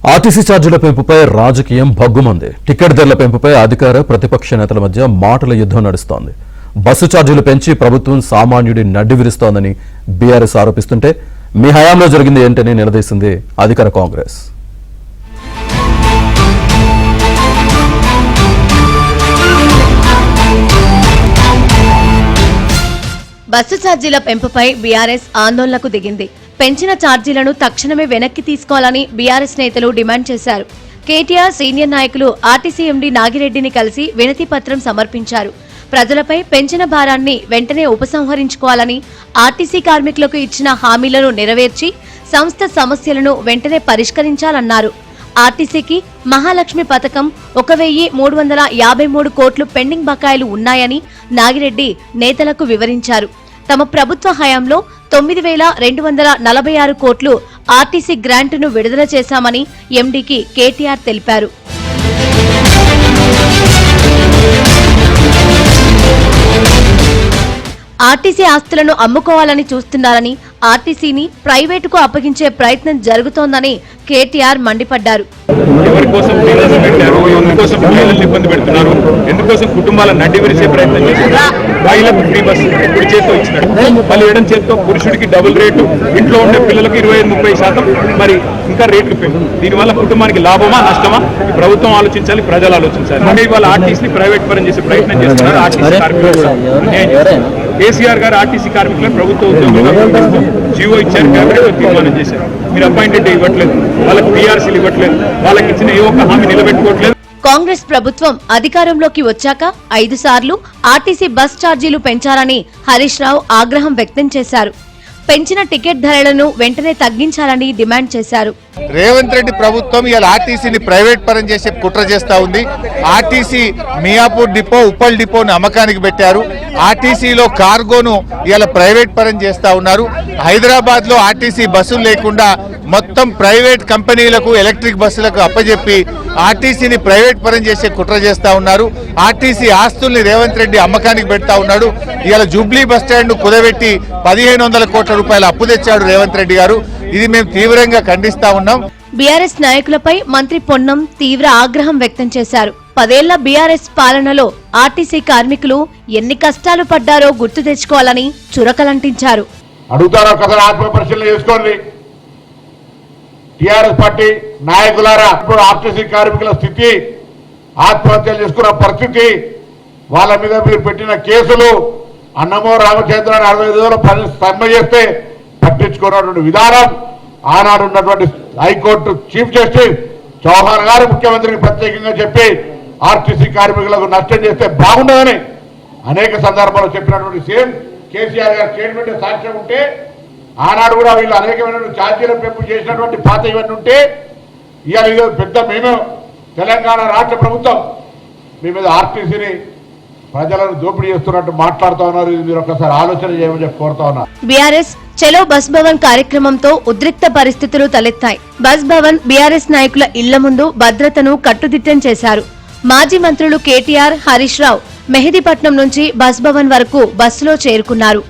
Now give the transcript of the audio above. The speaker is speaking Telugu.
ఆర్టీసీ ఛార్జీల పెంపుపై రాజకీయం భగ్గుమంది. టికెట్ ధరల పెంపుపై అధికార ప్రతిపక్ష నేతల మధ్య మాటల యుద్ధం నడుస్తోంది. బస్సు ఛార్జీలు పెంచి ప్రభుత్వం సామాన్యుడి నడ్డి విరుస్తోందని బీఆర్ఎస్ ఆరోపిస్తుంటే మీ హయాంలో జరిగింది ఏంటని నిలదీసింది అధికార కాంగ్రెస్. బస్సు ఛార్జీల పెంపుపై బీఆర్ఎస్ ఆందోళనకు దిగింది. పెంచిన ఛార్జీలను తక్షణమే వెనక్కి తీసుకోవాలని బీఆర్ఎస్ నేతలు డిమాండ్ చేశారు. కేటీఆర్ సీనియర్ నాయకులు ఆర్టీసీ ఎండీ నాగిరెడ్డిని కలిసి వినతి పత్రం సమర్పించారు. ప్రజలపై పెంచిన భారాన్ని వెంటనే ఉపసంహరించుకోవాలని, ఆర్టీసీ కార్మికులకు ఇచ్చిన హామీలను నెరవేర్చి సంస్థ సమస్యలను వెంటనే పరిష్కరించాలన్నారు. ఆర్టీసీకి మహాలక్ష్మి పథకం 1353 కోట్లు పెండింగ్ బకాయిలు ఉన్నాయని నాగిరెడ్డి నేతలకు వివరించారు. తమ ప్రభుత్వ హయాంలో 9246 కోట్లు ఆర్టీసీ గ్రాంటును విడుదల చేశామని ఎండీకి కేటీఆర్ తెలిపారు. ఆర్టీసీ ఆస్తులను అమ్ముకోవాలని చూస్తున్నారని, ఆర్టీసీని ప్రైవేటుకు అప్పగించే ప్రయత్నం జరుగుతోందని కేటీఆర్ మండిపడ్డారు. ఎవరి కోసం డీలర్లు పెట్టారు, ఎందుకోసం మహిళలను ఇబ్బంది పెడుతున్నారు, ఎందుకోసం కుటుంబాల నడ్డి విరిసే ప్రయత్నం చేస్తున్నారు. మహిళలకు ఫ్రీ బస్సు కుడి చేతితో ఇచ్చినాడు, మళ్ళీ ఎడం చేతితో పురుషుడికి డబుల్ రేటు, ఇంట్లో ఉండే పిల్లలకు 25-30% మరి ఇంకా రేట్లు పెంపు. దీనివల్ల కుటుంబానికి లాభమా నష్టమా ప్రభుత్వం ఆలోచించాలి, ప్రజలు ఆలోచించాలి. అంటే ఇవాళ ఆర్టీసీని ప్రైవేట్ పరం చేసే ప్రయత్నం చేస్తున్నారు. ఆర్టీసీ కార్మికులు కేసీఆర్ గారు ఆర్టీసీ కార్మికులను ప్రభుత్వ ఉద్యోగులుగా జీవో ఇచ్చారు, కేబినెట్ తీర్మానం చేశారు. మీరు అపాయింటెడ్ ఇవ్వట్లేదు, వాళ్ళకి పీఆర్సీలు ఇవ్వట్లేదు, వాళ్ళకి ఇచ్చిన ఏ ఒక్క హామీ నిలబెట్టుకోవట్లేదు. కాంగ్రెస్ ప్రభుత్వం అధికారంలోకి వచ్చాక 5 సార్లు ఆర్టీసీ బస్ ఛార్జీలు పెంచారని హరీష్ రావు ఆగ్రహం వ్యక్తం చేశారు. పెంచిన టికెట్ ధరలను వెంటనే తగ్గించాలని డిమాండ్ చేశారు. రేవంత్ రెడ్డి ప్రభుత్వం ఇవాళ ఆర్టీసీని ప్రైవేట్ పరం చేసే కుట్ర చేస్తా ఉంది. ఆర్టీసీ మియాపూర్ డిపో, ఉప్పల్ డిపోను అమ్మకానికి పెట్టారు. ఆర్టీసీలో కార్గోను ఇవాళ ప్రైవేట్ పరం చేస్తా ఉన్నారు. హైదరాబాద్ లో ఆర్టీసీ బస్సులు లేకుండా మొత్తం ప్రైవేట్ కంపెనీలకు, ఎలక్ట్రిక్ బస్సులకు అప్పజెప్పి ఆర్టీసీని ప్రైవేట్ పరం చేసే కుట్ర చేస్తా ఉన్నారు. ఆర్టీసీ ఆస్తుల్ని రేవంత్ రెడ్డి అమ్మకానికి పెడతా ఉన్నాడు. ఇవాళ జూబ్లీ బస్టాండ్ కుదబెట్టి 1500 కోట్ల రూపాయల అప్పు తెచ్చాడు రేవంత్ రెడ్డి గారు. ఇది మేము తీవ్రంగా ఖండిస్తా ఉన్నాం. బీఆర్ఎస్ నాయకులపై మంత్రి పొన్నం తీవ్ర ఆగ్రహం వ్యక్తం చేశారు. 10 ఏళ్ల బీఆర్ఎస్ పాలనలో ఆర్టీసీ కార్మికులు ఎన్ని కష్టాలు పడ్డారో గుర్తు తెచ్చుకోవాలని చురకలంటించారు. అడుగుతారో కదా, ఆత్మపరిశీలన చేసుకోండి. టీఆర్ఎస్ పార్టీ నాయకులారా, ఇప్పుడు ఆర్టీసీ కార్మికుల స్థితి, ఆత్మహత్యలు చేసుకున్న పరిస్థితి, వాళ్ళ మీద మీరు పెట్టిన కేసులు, అన్నమో రామచంద్ర 65 సమ్మె చేస్తే పట్టించుకున్నటువంటి విధానం, ఆనాడు ఉన్నటువంటి హైకోర్టు చీఫ్ జస్టిస్ చౌహాన్ గారు ముఖ్యమంత్రికి ప్రత్యేకంగా చెప్పి ఆర్టీసీ కార్మికులకు నష్టం చేస్తే బాగుండదని అనేక సందర్భాల్లో చెప్పినటువంటి సేమ్ కేసీఆర్ గారి స్టేట్మెంట్ సాక్ష్యం ఉంటే, ఆనాడు కూడా వీళ్ళు అనేకమైన ఛార్జీల పెంపు చేసినటువంటి పాత ఇవన్నీ ఉంటే, ఇవాళ ఇది పెద్ద మేమే తెలంగాణ రాష్ట్ర ప్రభుత్వం మీ మీద ఆర్టీసీని ప్రజలను దోపిడీ చేస్తున్నట్టు మాట్లాడుతూ ఉన్నారు. ఇది మీరు ఒకసారి ఆలోచన చేయమని చెప్పి కోరుతా ఉన్నారు. బీఆర్ఎస్ చలో బస్ భవన్ కార్యక్రమంతో ఉద్రిక్త పరిస్థితులు తలెత్తాయి. బస్ భవన్ బీఆర్ఎస్ నాయకుల ఇళ్ల ముందు భద్రతను కట్టుదిట్టం చేశారు. మాజీ మంత్రులు కేటీఆర్, హరీష్ రావు మెహదీపట్నం నుంచి బస్ భవన్ వరకు బస్సులో చేరుకున్నారు.